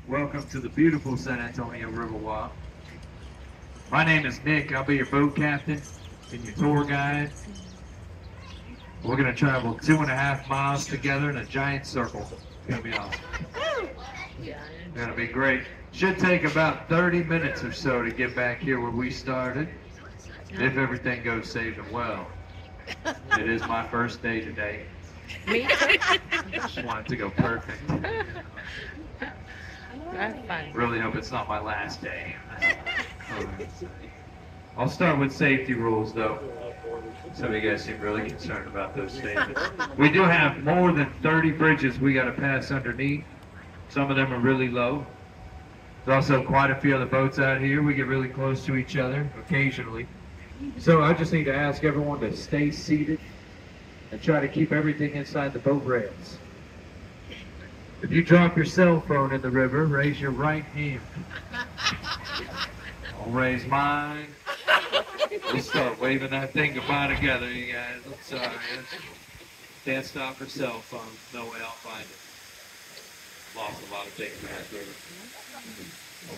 Welcome to the beautiful San Antonio Riverwalk. My name is Nick. I'll be your boat captain and your tour guide. We're going to travel 2.5 miles together in a giant circle. It's going to be awesome. It's going to be great. Should take about 30 minutes or so to get back here where we started, if everything goes safe and well. It is my first day today. Me too. Just want it to go perfect. That's fun. Really hope it's not my last day. I'll start with safety rules, though. Some of you guys seem really concerned about those statements. We do have more than 30 bridges we got to pass underneath. Some of them are really low. There's also quite a few other boats out here. We get really close to each other occasionally. So I just need to ask everyone to stay seated and try to keep everything inside the boat rails. If you drop your cell phone in the river, raise your right hand. I'll raise mine. We'll start waving that thing goodbye together, you guys. I'm sorry. Can't stop for cell phones. No way I'll find it. Lost a lot of things in that river.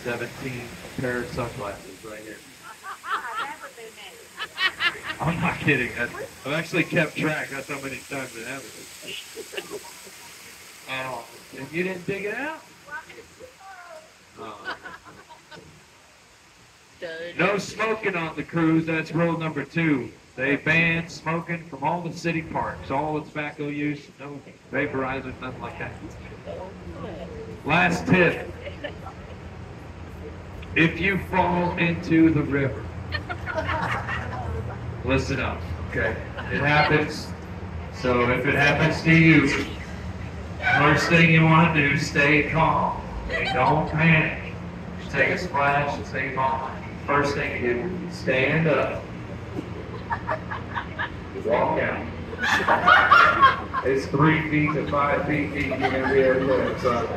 17 pair of sunglasses right here. I'm not kidding. I've actually kept track. That's how many times it happened. Oh, and you didn't dig it out? Oh. No smoking on the cruise. That's rule number 2. They ban smoking from all the city parks. All the tobacco use, no vaporizers, nothing like that. Last tip. If you fall into the river, listen up, okay? It happens. So if it happens to you, first thing you want to do, stay calm. And don't panic. Just take a splash and stay calm. First thing you do, stand up. Walk out. It's 3 feet to 5 feet deep. You're going to be able to do so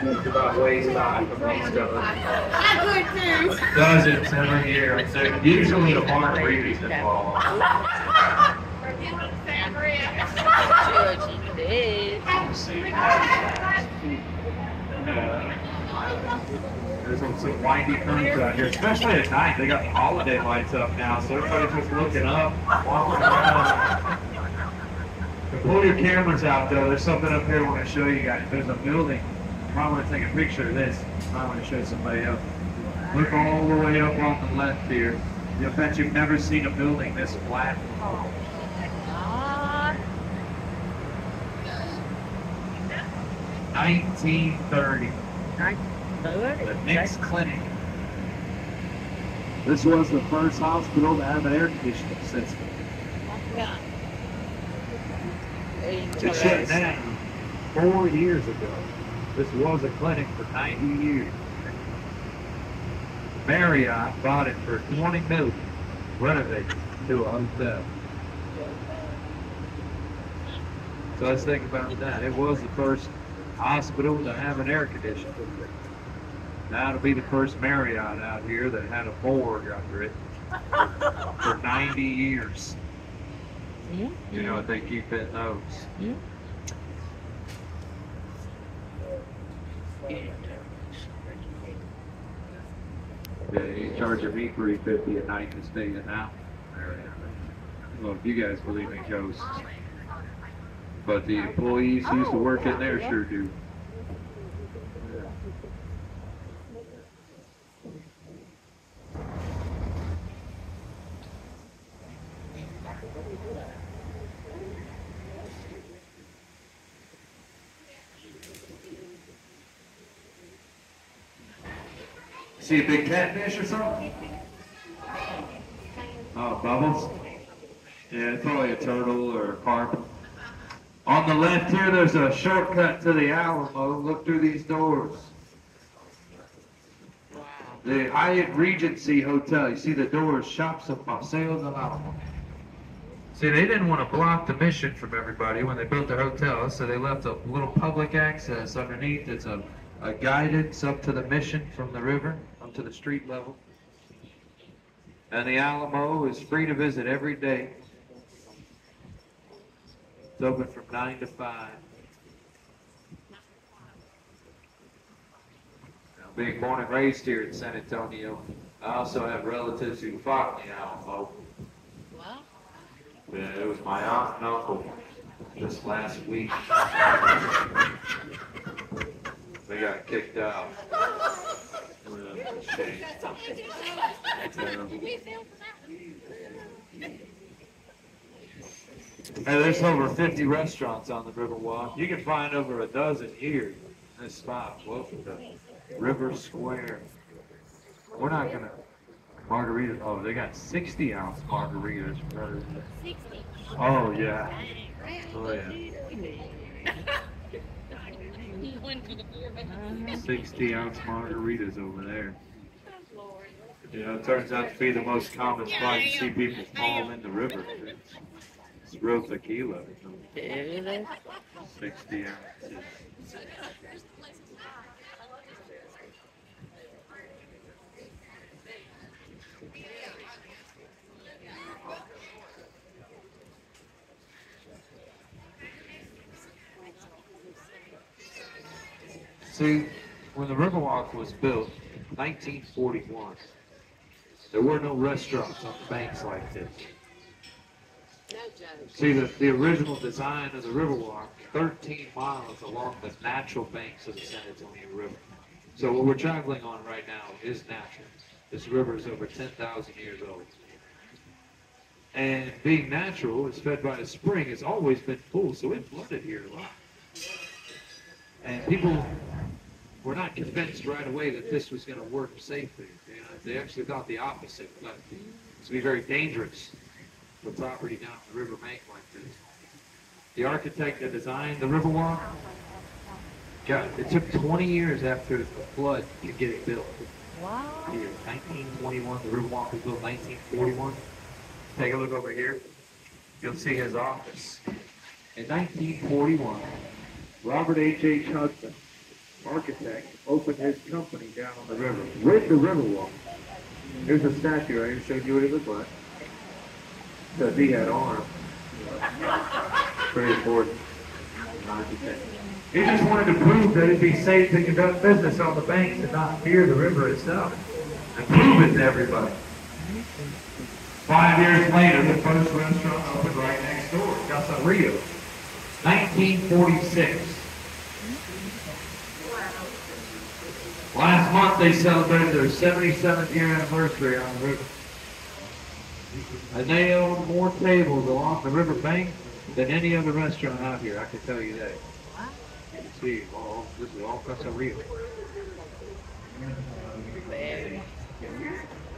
it's about waist high from most of it. I would too. Dozens every year. So usually a margarita's involved. There's some windy curves out here, especially at night. They got holiday lights up now, so everybody's just looking up, walking around. Pull your cameras out, though. There's something up here I want to show you guys. There's a building. You might want to take a picture of this. You might want to show somebody else. Look all the way up on the left here. I bet you've never seen a building this flat. 1930. The Knicks Clinic. This was the first hospital to have an air conditioning system. It shut down 4 years ago. This was a clinic for 90 years. Marriott bought it for $20 million, renovated to a hotel. So let's think about that. It was the first hospital to have an air conditioner. Now it'll be the first Marriott out here that had a morgue under it for 90 years. You know what they keep in those. They charge me $350 a night to stay in that area. Well, if you guys believe in ghosts. But the employees who used to work in there sure do. See a big catfish or something? Oh, bubbles? Yeah, it's probably a turtle or a carp. On the left here, there's a shortcut to the Alamo. Look through these doors. The Hyatt Regency Hotel. You see the doors, Shops of Paseos del Alamo. See, they didn't want to block the mission from everybody when they built their hotel, so they left a little public access underneath. It's a guidance up to the mission from the river, up to the street level. And the Alamo is free to visit every day. It's open from 9 to 5. being born and raised here in San Antonio, I also have relatives who fought in the Alamo. Wow. Yeah, it was my aunt and uncle just last week. They got kicked out. Shame. Hey, there's over 50 restaurants on the Riverwalk. You can find over a dozen here in this spot. Welcome to River Square. We're not gonna margaritas. Oh, they got 60-ounce margaritas. 60. Oh yeah. Oh yeah. 60-ounce margaritas over there. You know, it turns out to be the most common spot to see people fall in the river. It's real tequila. 60 ounces. See, when the Riverwalk was built, 1941, there were no restaurants on the banks like this. See, the original design of the Riverwalk, 13 miles along the natural banks of the San Antonio River. So what we're traveling on right now is natural. This river is over 10,000 years old. And being natural, it's fed by a spring. It's always been full, so it flooded here a lot. And people were not convinced right away that this was going to work safely. You know, they actually thought the opposite. That it's going to be very dangerous for property down the river bank like this. The architect that designed the Riverwalk, it took 20 years after the flood to get it built. Wow. Here, 1921, the Riverwalk was built in 1941. Take a look over here. You'll see his office. In 1941, Robert H. Hudson, architect, opened his company down on the river with the Riverwalk. Here's a statue right here, showing you what it looked like. Because he had arms. Pretty important. He just wanted to prove that it'd be safe to conduct business on the banks and not fear the river itself. And prove it to everybody. 5 years later, the first restaurant opened right next door, Casa Rio. 1946. Last month they celebrated their 77th year anniversary on the river. And they own more tables along the river bank than any other restaurant out here, I can tell you that. You can see, this is all Casa Rio.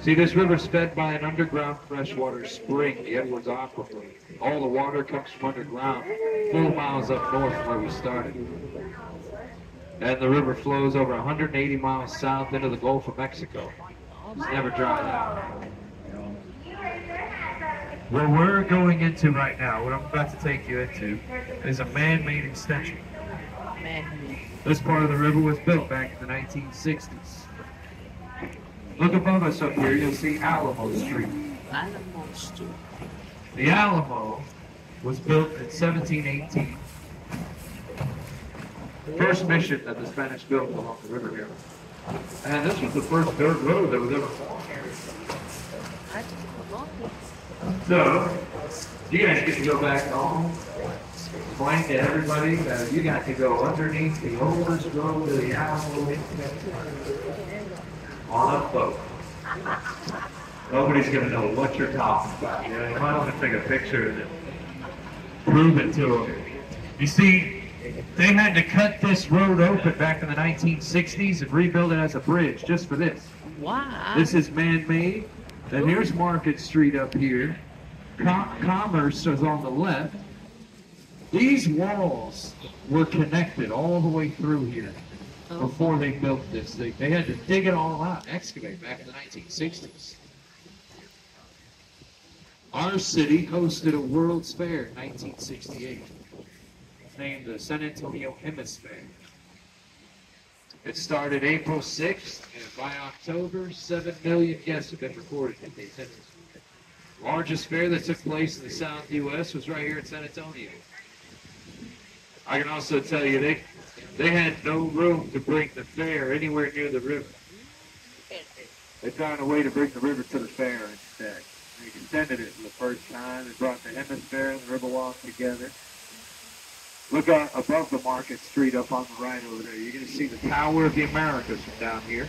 See, this river's fed by an underground freshwater spring, the Edwards Aquifer. All the water comes from underground, 4 miles up north from where we started. And the river flows over 180 miles south into the Gulf of Mexico. It's never dried out. What we're going into right now, what I'm about to take you into, is a man-made extension. This part of the river was built back in the 1960s. Look above us up here, you'll see Alamo Street. The Alamo was built in 1718. First mission that the Spanish built along the river here. And this was the first dirt road that was ever formed here. So, you guys get to go back home, explain to everybody that you got to go underneath the oldest road to the Alamo on a boat. Nobody's going to know what you're talking about. You know, you might want to take a picture and prove it to them. You see, they had to cut this road open back in the 1960s and rebuild it as a bridge just for this. Wow. This is man-made. Then here's Market Street up here. Commerce is on the left. These walls were connected all the way through here before they built this. They had to dig it all out, excavate back in the 1960s. Our city hosted a World's Fair in 1968. Named the San Antonio Hemisphere. It started April 6th, and by October, 7 million guests have been recorded in the attendance. The largest fair that took place in the South U.S. was right here in San Antonio. I can also tell you They had no room to bring the fair anywhere near the river. They found a way to bring the river to the fair instead. They extended it for the first time. They brought the Hemisphere and the Riverwalk together. Look out above the Market Street up on the right over there. You're going to see the Tower of the Americas from down here.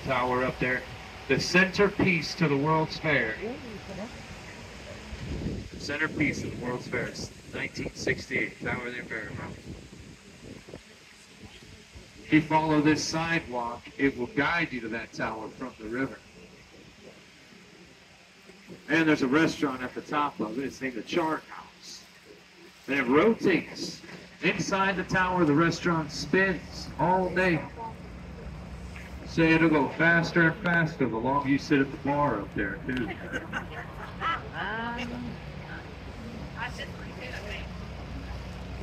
Tower up there. The centerpiece to the World's Fair. The centerpiece of the World's Fair. It's 1968, Tower of the Americas. If you follow this sidewalk, it will guide you to that tower from the river. And there's a restaurant at the top of it. It's named the Chart House. And it rotates. Inside the tower, the restaurant spins all day. So it'll go faster and faster the longer you sit at the bar up there, too.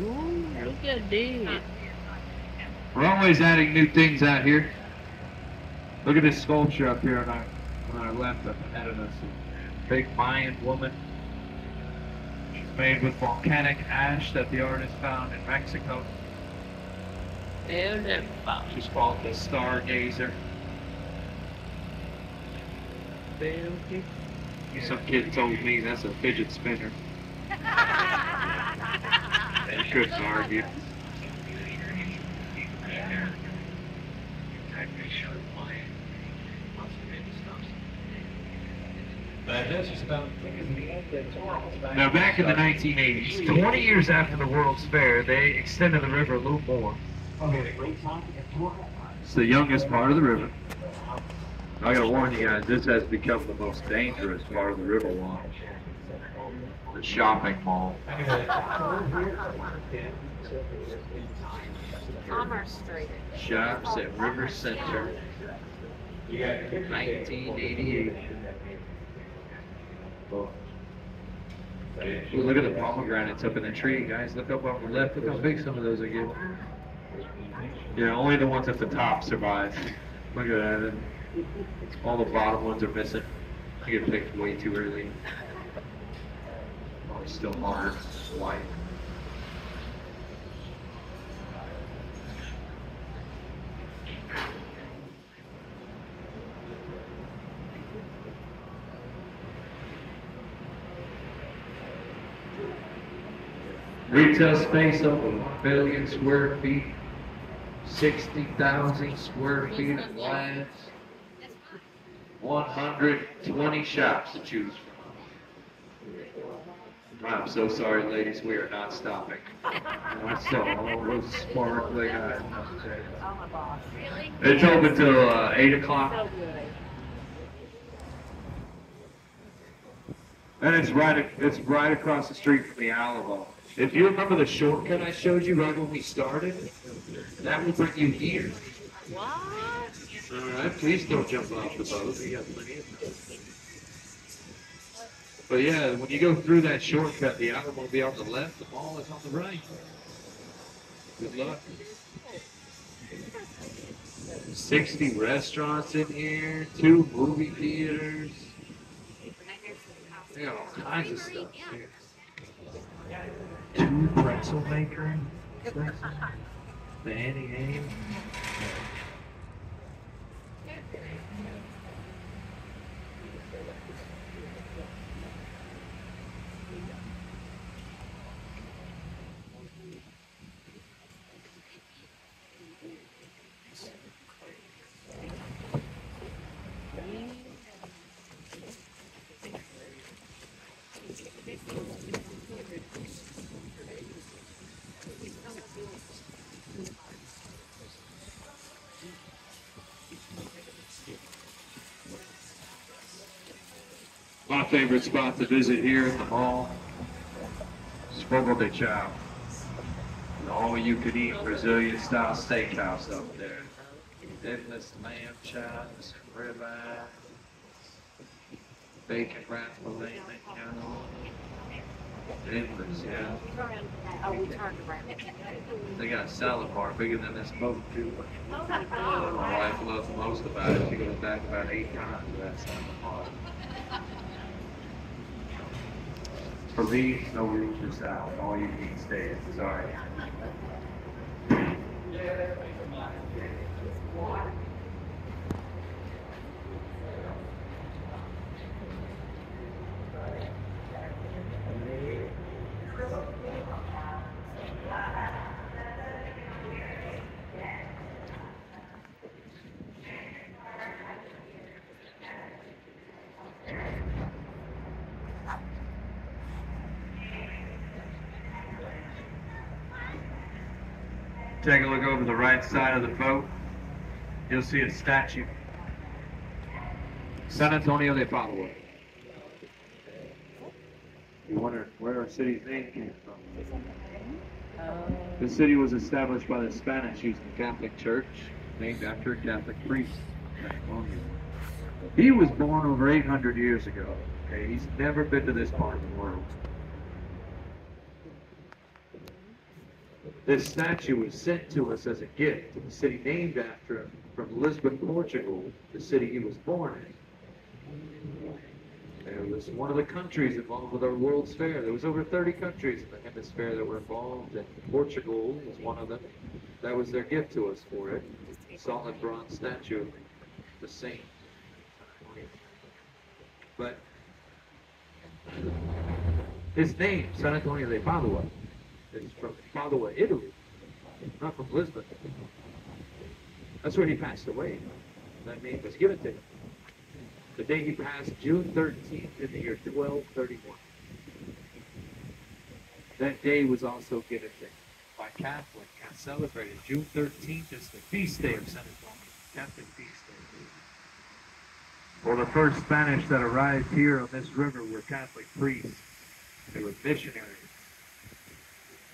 Ooh, look at this. We're always adding new things out here. Look at this sculpture up here on our left up ahead of us. A big Mayan woman. She's made with volcanic ash that the artist found in Mexico. Beautiful. She's called the Stargazer. Beautiful. Some kid told me that's a fidget spinner. They couldn't argue. Now, back in the 1980s, 20 years after the World's Fair, they extended the river a little more. It's the youngest part of the river. I gotta warn you guys, this has become the most dangerous part of the Riverwalk. The shopping mall. Commerce Street. Shops at River Center. 1988. Ooh, look at the pomegranates up in the tree, guys. Look up on the left. Look how big some of those are getting. Yeah, only the ones at the top survive. Look at that. All the bottom ones are missing. I get picked way too early. Oh, it's still hard. White. Retail space over 1 billion square feet, 60,000 square feet of glass, 120 shops to choose from. I'm so sorry, ladies, we are not stopping. I saw all those sparkling eyes. It's open till 8 o'clock. And it's right across the street from the Alamo. If you remember the shortcut I showed you right when we started, that will bring you here. What? All right, please don't jump off the boat. We got plenty of time. But yeah, when you go through that shortcut, the Alamo will be on the left, the mall is on the right. Good luck. 60 restaurants in here, 2 movie theaters. They got all kinds of stuff here. 2 pretzel makers. The Annie Aim. My favorite spot to visit here at the mall is Fogo de Chao. An all-you-can-eat Brazilian-style steakhouse up there. Endless lamb chops, ribeye, bacon wrapped filet mignon. Endless, yeah. They got a salad bar bigger than this boat, too. My wife loves most about it. She goes back about 8 times to that salad bar. For me, no room for salad. All you can eat steak. Sorry. Take a look over the right side of the boat. You'll see a statue. San Antonio de Padua. You wonder where our city's name came from. The city was established by the Spanish using the Catholic Church, named after a Catholic priest. He was born over 800 years ago. Okay, he's never been to this part of the world. This statue was sent to us as a gift to the city named after him from Lisbon, Portugal, the city he was born in. It was one of the countries involved with our World's Fair. There was over 30 countries in the hemisphere that were involved, and Portugal was one of them. That was their gift to us for it. A solid bronze statue of the saint. But his name, San Antonio de Padua, is from Padua, Italy, not from Lisbon. That's where he passed away. That name was given to him. The day he passed, June 13th in the year 1231. That day was also given to him by Catholic and celebrated. June 13th is the feast day of San Antonio, Catholic feast day. Well, the first Spanish that arrived here on this river were Catholic priests. They were missionaries.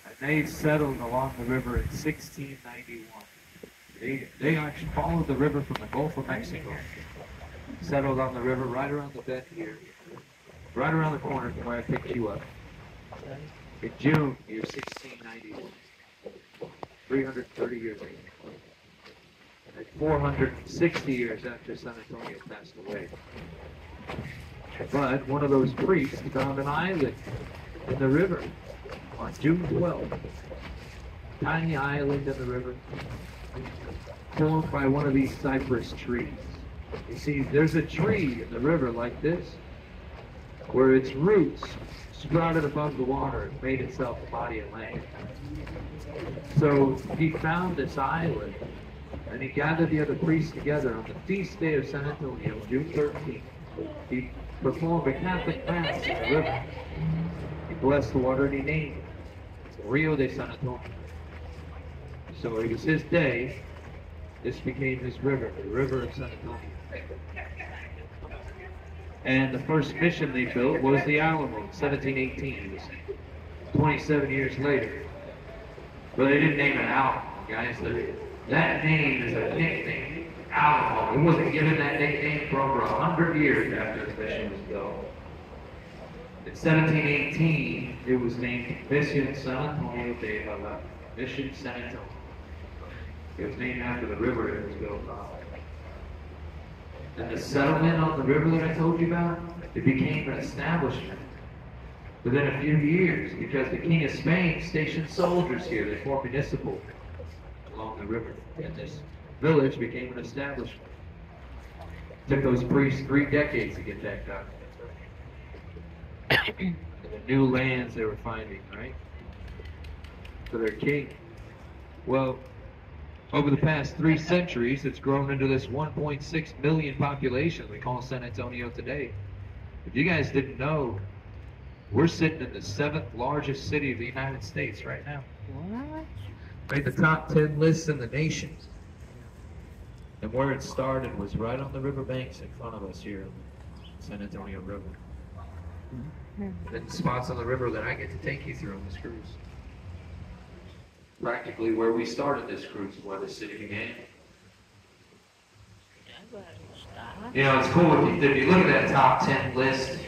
And they settled along the river in 1691. They actually followed the river from the Gulf of Mexico. Settled on the river right around the bend here. Right around the corner from where I picked you up. In June, year 1691. 330 years ago. And 460 years after San Antonio passed away. But one of those priests found an island in the river on June 12th. Tiny island in the river, formed by one of these cypress trees. You see, there's a tree in the river like this, where its roots sprouted above the water and made itself a body of land. So he found this island, and he gathered the other priests together on the feast day of San Antonio, June 13th. He performed a Catholic mass in the river. He blessed the water and he named it Rio de San Antonio. So it was his day. This became his river, the river of San Antonio. And the first mission they built was the Alamo in 1718. It was 27 years later. But they didn't name it Alamo, guys. That name is a nickname. Alamo. It wasn't given that nickname for over 100 years after the mission was built. In 1718, it was named Mission San Antonio de Padua. Mission San Antonio. It was named after the river it was built on. And the settlement on the river that I told you about, it became an establishment within a few years because the King of Spain stationed soldiers here. They formed municipal along the river. And this village became an establishment. It took those priests 3 decades to get that done. And the new lands they were finding, right? For their king. Well, over the past 3 centuries, it's grown into this 1.6 million population we call San Antonio today. If you guys didn't know, we're sitting in the 7th largest city of the United States right now. What? Made the top 10 lists in the nation. And where it started was right on the riverbanks in front of us here, San Antonio River. And spots on the river that I get to take you through on this cruise. Practically where we started this cruise, where the city began. You know, it's cool if you look at that top 10 list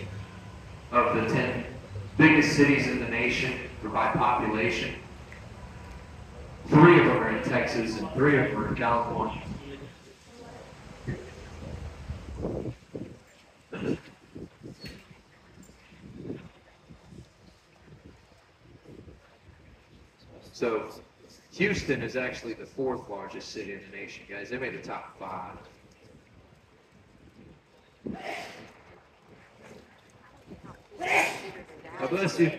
of the 10 biggest cities in the nation by population. 3 of them are in Texas and 3 of them are in California. So Houston is actually the 4th largest city in the nation, guys. They made the top 5. God bless you.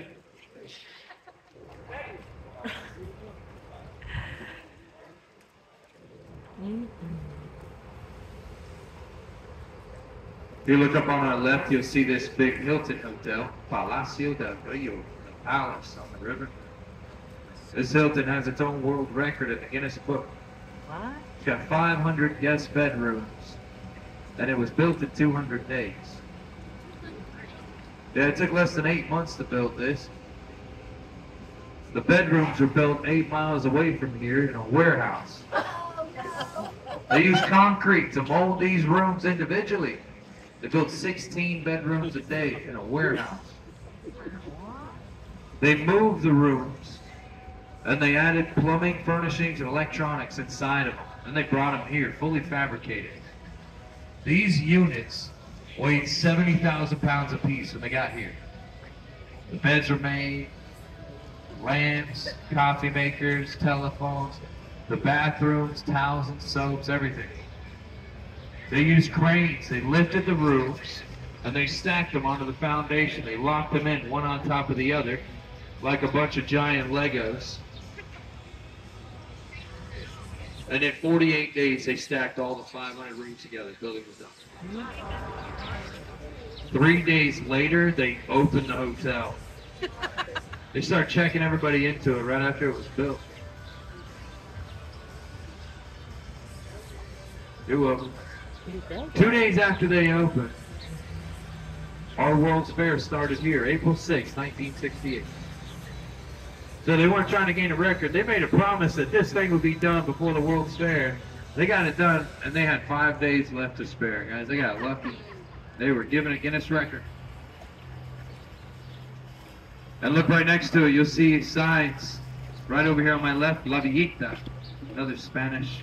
If you look up on our left, you'll see this big Hilton Hotel, Palacio del Rio, the palace on the river. This Hilton has its own world record in the Guinness Book. What? It's got 500 guest bedrooms, and it was built in 200 days. Yeah, it took less than 8 months to build this. The bedrooms are built 8 miles away from here in a warehouse. They use concrete to mold these rooms individually. They built 16 bedrooms a day in a warehouse. They moved the rooms, and they added plumbing, furnishings, and electronics inside of them. And they brought them here, fully fabricated. These units weighed 70,000 pounds apiece when they got here. The beds were made, lamps, coffee makers, telephones, the bathrooms, towels and soaps, everything. They used cranes. They lifted the roofs, and they stacked them onto the foundation. They locked them in, one on top of the other, like a bunch of giant Legos. And in 48 days, they stacked all the 500 rooms together. The building was done. 3 days later, they opened the hotel. They started checking everybody into it right after it was built. You're welcome. 2 days after they opened, our World's Fair started here, April 6, 1968. So they weren't trying to gain a record. They made a promise that this thing would be done before the World's Fair. They got it done, and they had 5 days left to spare, guys. They got lucky. They were given a Guinness record. And look right next to it, you'll see signs. Right over here on my left, La Villita, another Spanish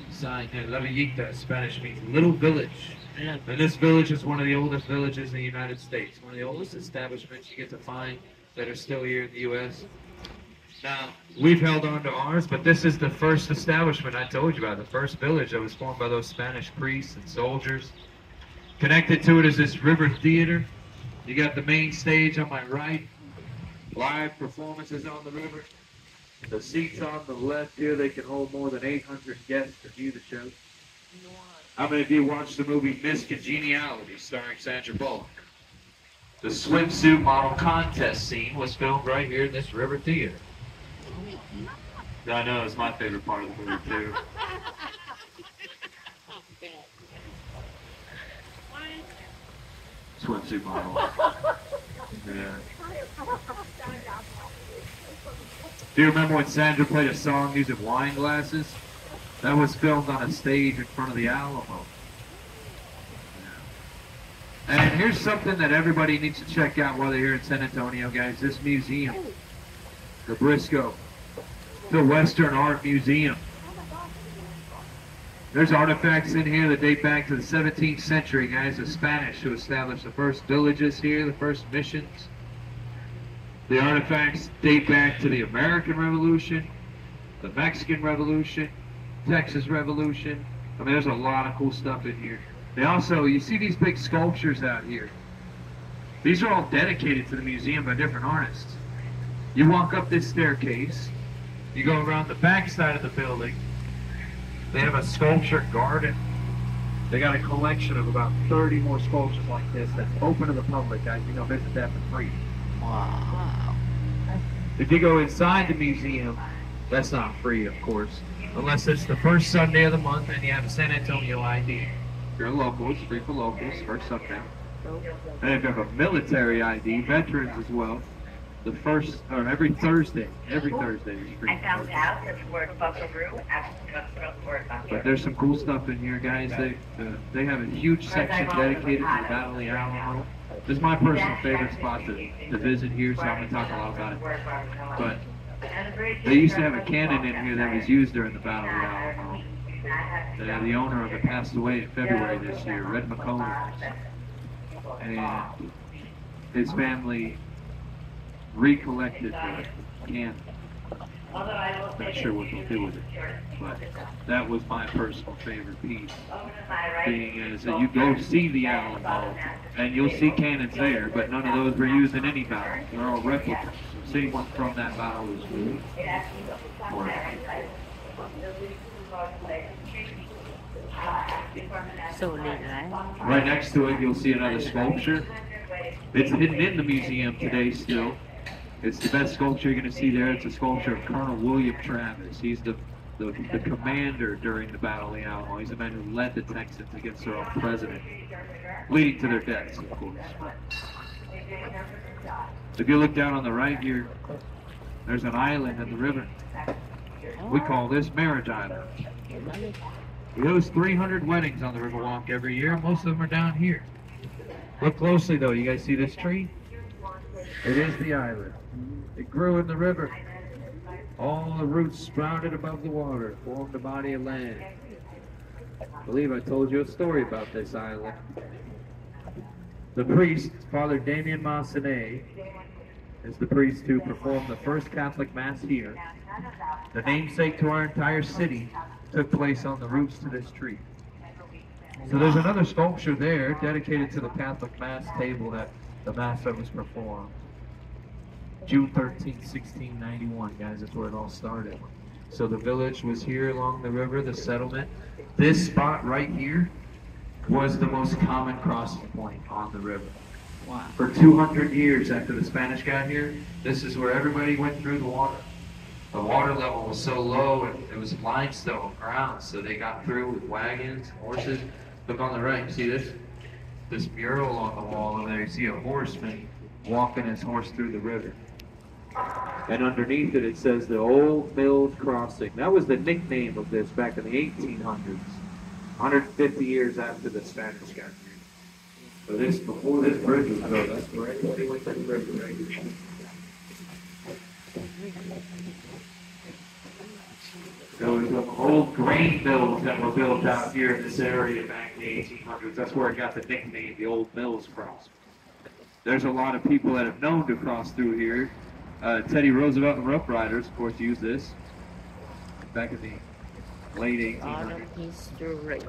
sign here. La Villita, Spanish means little village. And this village is one of the oldest villages in the United States. One of the oldest establishments you get to find that are still here in the U.S. Now, we've held on to ours, but this is the first establishment I told you about, the first village that was formed by those Spanish priests and soldiers. Connected to it is this river theater. You got the main stage on my right, live performances on the river. The seats on the left here, they can hold more than 800 guests to view the show. How many of you watched the movie Miss Congeniality starring Sandra Bullock? The swimsuit model contest scene was filmed right here in this river theater. I know, it's my favorite part of the movie too. Swimsuit model. Yeah. Do you remember when Sandra played a song using wine glasses? That was filmed on a stage in front of the Alamo. Yeah. And here's something that everybody needs to check out while they're here in San Antonio, guys. This museum, the Briscoe, the Western Art Museum. There's artifacts in here that date back to the 17th century, guys. The Spanish who established the first villages here, the first missions. The artifacts date back to the American Revolution, the Mexican Revolution, Texas Revolution. I mean, there's a lot of cool stuff in here. They also, you see these big sculptures out here. These are all dedicated to the museum by different artists. You walk up this staircase, you go around the back side of the building. They have a sculpture garden. They got a collection of about 30 more sculptures like this that's open to the public, guys. You know, visit that for free. Wow. If you go inside the museum, that's not free, of course, unless it's the first Sunday of the month and you have a San Antonio ID. If you're a local, it's free for locals, first Sunday. And if you have a military ID, veterans as well, the first, or every Thursday is free. I found out that the word buckaroo actually comes from the word buckaroo. But there's some cool stuff in here, guys. They have a huge section dedicated to the Battle of the Alamo. This is my personal favorite spot to visit here, so I'm going to talk a lot about it. But they used to have a cannon in here that was used during the Battle of the Alamo. The owner of it passed away in February this year, Red McCollum. And his family recollected the cannon. Not sure what they'll do with it, but that was my personal favorite piece. Being is that you go see the Alamo, and you'll see cannons there, but none of those were used in any battle. They're all replicas. So seeing one from that battle is really So neat, right? right next to it, you'll see another sculpture. It's hidden in the museum today still. It's the best sculpture you're going to see there. It's a sculpture of Colonel William Travis. He's the commander during the Battle of the Alamo. He's the man who led the Texans against their own president, leading to their deaths, of course. If you look down on the right here, there's an island in the river. We call this Marriage Island. We host 300 weddings on the Riverwalk every year. Most of them are down here. Look closely though. You guys see this tree? It is the island. It grew in the river. All the roots sprouted above the water, formed a body of land. I believe I told you a story about this island. The priest, Father Damien Massenet, is the priest who performed the first Catholic Mass here. The namesake to our entire city took place on the roots to this tree. So there's another sculpture there dedicated to the Catholic Mass table that the Mass that was performed. June 13, 1691, guys, that's where it all started. So the village was here along the river, the settlement. This spot right here was the most common crossing point on the river. Wow. For 200 years after the Spanish got here, this is where everybody went through the water. The water level was so low, and it was limestone ground, so they got through with wagons, horses. Look on the right, see this? This mural on the wall over there, you see a horseman walking his horse through the river. And underneath it, it says the Old Mills Crossing. That was the nickname of this back in the 1800s, 150 years after the Spanish got here. So this, before this bridge was built, that's where everybody went to the river right here. There was some old grain mills that were built out here in this area back in the 1800s. That's where it got the nickname, the Old Mills Crossing. There's a lot of people that have known to cross through here. Teddy Roosevelt and Rough Riders, of course, used this back in the late Part of 1800s. history.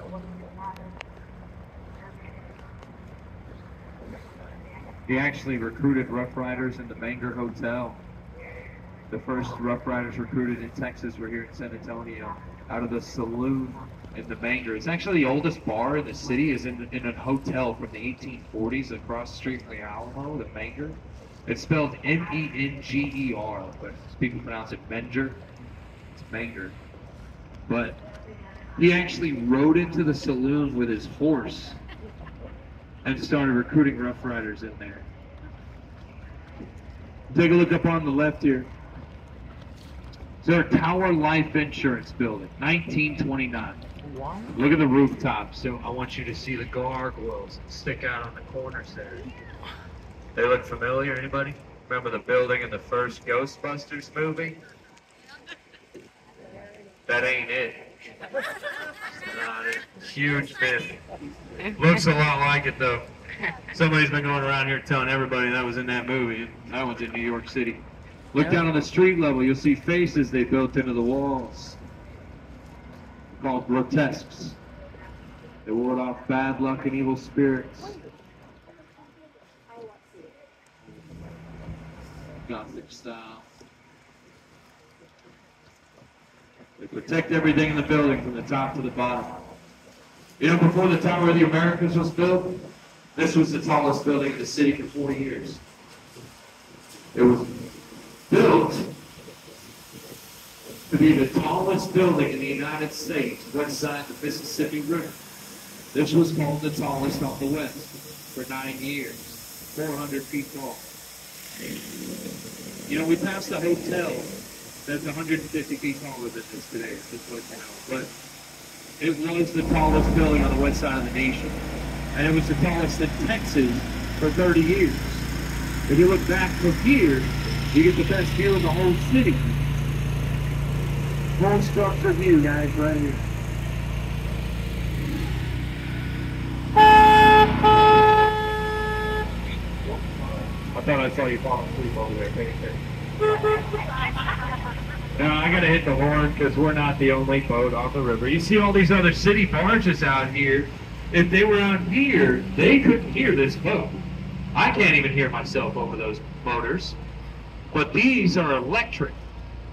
He actually recruited Rough Riders in the Bangor Hotel. The first Rough Riders recruited in Texas were here in San Antonio, out of the saloon in the Bangor. It's actually the oldest bar in the city, is in a hotel from the 1840s across the street from the Alamo, the Bangor. It's spelled M-E-N-G-E-R, but people pronounce it Menger. It's Bangor. But he actually rode into the saloon with his horse and started recruiting Rough Riders in there. Take a look up on the left here. So Tower Life Insurance Building, 1929. Wow. Look at the rooftop. So I want you to see the gargoyles that stick out on the corners there. They look familiar, anybody? Remember the building in the first Ghostbusters movie? That ain't it. Not it. Huge myth. Looks a lot like it though. Somebody's been going around here telling everybody that was in that movie. I went to New York City. Look down on the street level, you'll see faces they built into the walls. Called grotesques. They ward off bad luck and evil spirits. Gothic style. They protect everything in the building from the top to the bottom. You know, before the Tower of the Americas was built, this was the tallest building in the city for 40 years. It was built to be the tallest building in the United States west side of the Mississippi River. This was called the tallest on the west for 9 years, 400 feet tall. You know, we passed a hotel that's 150 feet taller than this today, just like you know. But it was the tallest building on the west side of the nation. And it was the tallest in Texas for 30 years. If you look back from here, you get the best view of the whole city. Full structure view, guys, right here. I thought I saw you fall asleep over there. Pay attention. Now I gotta hit the horn because we're not the only boat on the river. You see all these other city barges out here. If they were out here, they couldn't hear this boat. I can't even hear myself over those motors. But these are electric.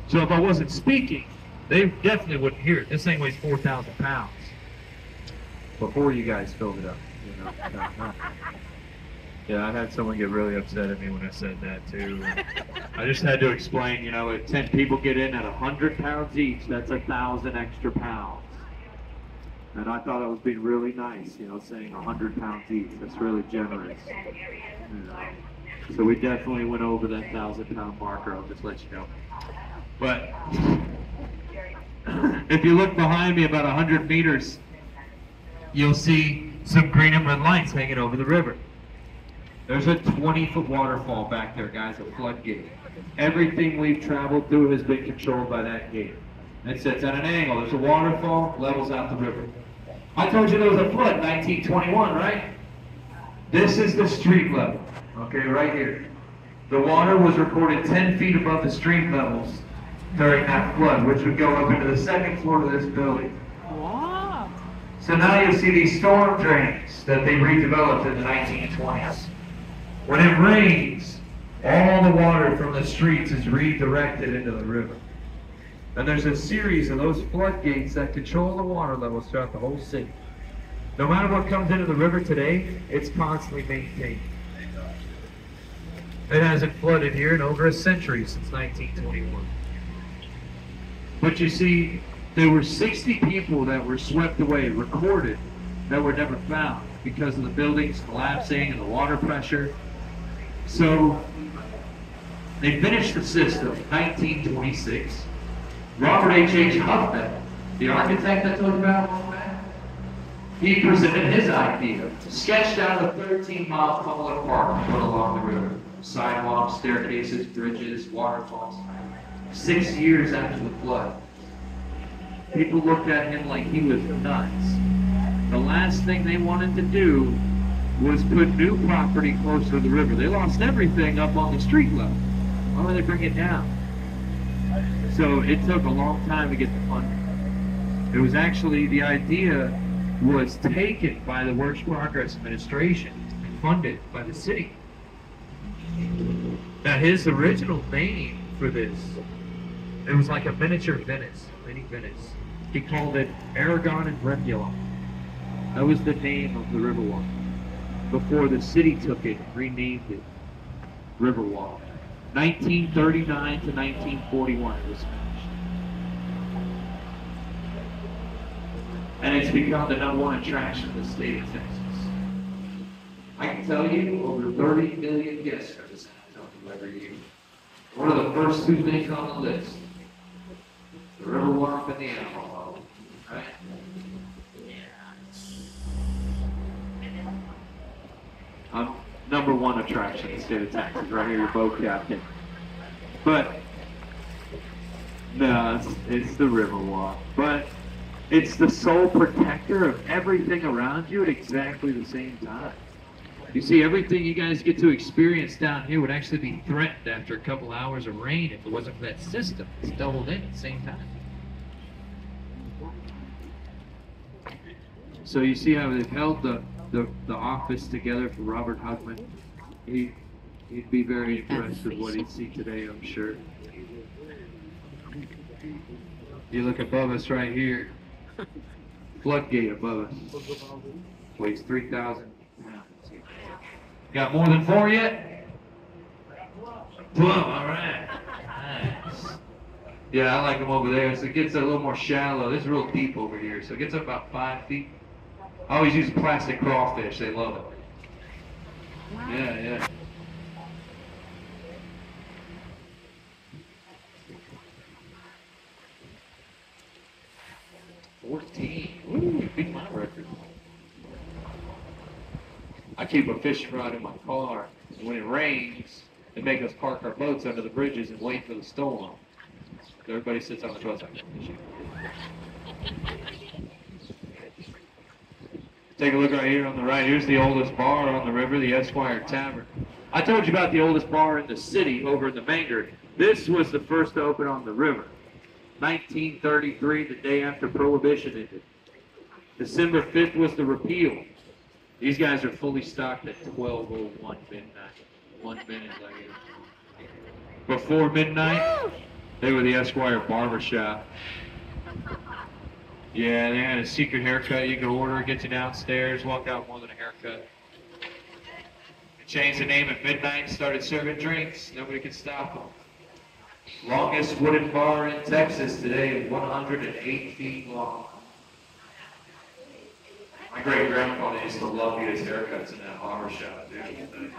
So if I wasn't speaking, they definitely wouldn't hear it. This thing weighs 4,000 pounds. Before you guys filled it up, you know. Yeah, I had someone get really upset at me when I said that too. I just had to explain, you know, if 10 people get in at 100 pounds each, that's 1,000 extra pounds. And I thought I was being really nice, you know, saying 100 pounds each. That's really generous. You know. So we definitely went over that 1,000-pound marker, I'll just let you know. But if you look behind me about 100 meters, you'll see some green and red lights hanging over the river. There's a 20-foot waterfall back there, guys, a floodgate. Everything we've traveled through has been controlled by that gate. It sits at an angle. There's a waterfall, levels out the river. I told you there was a flood in 1921, right? This is the street level, okay, right here. The water was recorded 10 feet above the street levels during that flood, which would go up into the second floor of this building. Wow. So now you see these storm drains that they redeveloped in the 1920s. When it rains, all the water from the streets is redirected into the river. And there's a series of those floodgates that control the water levels throughout the whole city. No matter what comes into the river today, it's constantly maintained. It hasn't flooded here in over a century since 1921. But you see, there were 60 people that were swept away, recorded, that were never found because of the buildings collapsing and the water pressure. So they finished the system in 1926. Robert H. Huffman, the architect I told you about a while back, he presented his idea, sketched out a 13-mile public park put along the river. Sidewalks, staircases, bridges, waterfalls. 6 years after the flood, people looked at him like he was nuts. The last thing they wanted to do was put new property close to the river. They lost everything up on the street level. Why would they bring it down? So it took a long time to get the funding. It was actually, the idea was taken by the Works Progress Administration and funded by the city. Now his original name for this, it was like a miniature Venice, mini Venice. He called it Aragon and Remulon. That was the name of the Riverwalk. Before the city took it and renamed it Riverwalk. 1939 to 1941 it was finished. And it's become the #1 attraction of the state of Texas. I can tell you, over 30 million guests come to San Antonio every year. One of the first two things on the list, the Riverwalk and the Animal Hall, right? I'm #1 attraction in the state of Texas, right here, your boat captain. But, no, it's the Riverwalk. But it's the sole protector of everything around you at exactly the same time. You see, everything you guys get to experience down here would actually be threatened after a couple hours of rain if it wasn't for that system. It's doubled in at the same time. So you see how they've held the office together for Robert Huffman. He'd be very impressed with what he'd see today, I'm sure. You look above us right here. Floodgate above us. Weighs 3,000 pounds. Got more than 4 yet? 12, all right. Nice. Yeah, I like them over there. So it gets a little more shallow. This is real deep over here. So it gets up about 5 feet. I always use plastic crawfish. They love it. Yeah, yeah. Ooh, beat my record. I keep a fishing rod in my car. When it rains, they make us park our boats under the bridges and wait for the storm. Everybody sits on the boats like fishing. Take a look right here on the right. Here's the oldest bar on the river, the Esquire Tavern. I told you about the oldest bar in the city over in the Manger. This was the first to open on the river. 1933, the day after Prohibition ended. December 5th was the repeal. These guys are fully stocked at 12:01 midnight. 1 minute later. Before midnight, they were the Esquire Barbershop. Yeah, they had a secret haircut you could order, get you downstairs, walk out more than a haircut. They changed the name at midnight, started serving drinks. Nobody could stop them. Longest wooden bar in Texas today is 108 feet long. My great-grandfather used to love his haircuts in that barber shop, dude.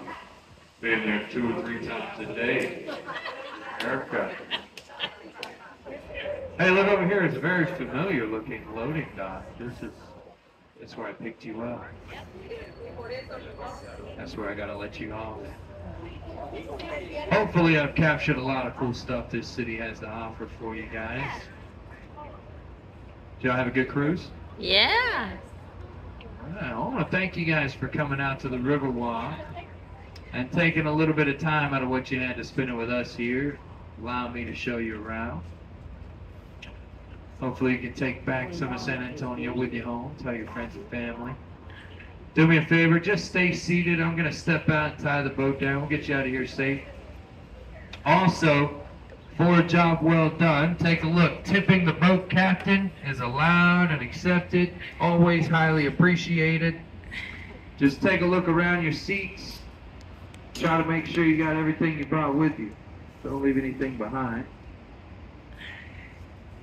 Been there 2 or 3 times a day. Haircut. Hey, look over here. It's a very familiar looking loading dock. That's where I picked you up. That's where I gotta let you off. Hopefully I've captured a lot of cool stuff this city has to offer for you guys. Did y'all have a good cruise? Yeah. I want to thank you guys for coming out to the Riverwalk and taking a little bit of time out of what you had to spend it with us here, allowing me to show you around. Hopefully you can take back some of San Antonio with you home, tell your friends and family. Do me a favor, just stay seated. I'm going to step out and tie the boat down. We'll get you out of here safe. Also, for a job well done, take a look. Tipping the boat captain is allowed and accepted, always highly appreciated. Just take a look around your seats. Try to make sure you got everything you brought with you. Don't leave anything behind.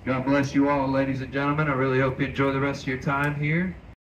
God bless you all, ladies and gentlemen. I really hope you enjoy the rest of your time here.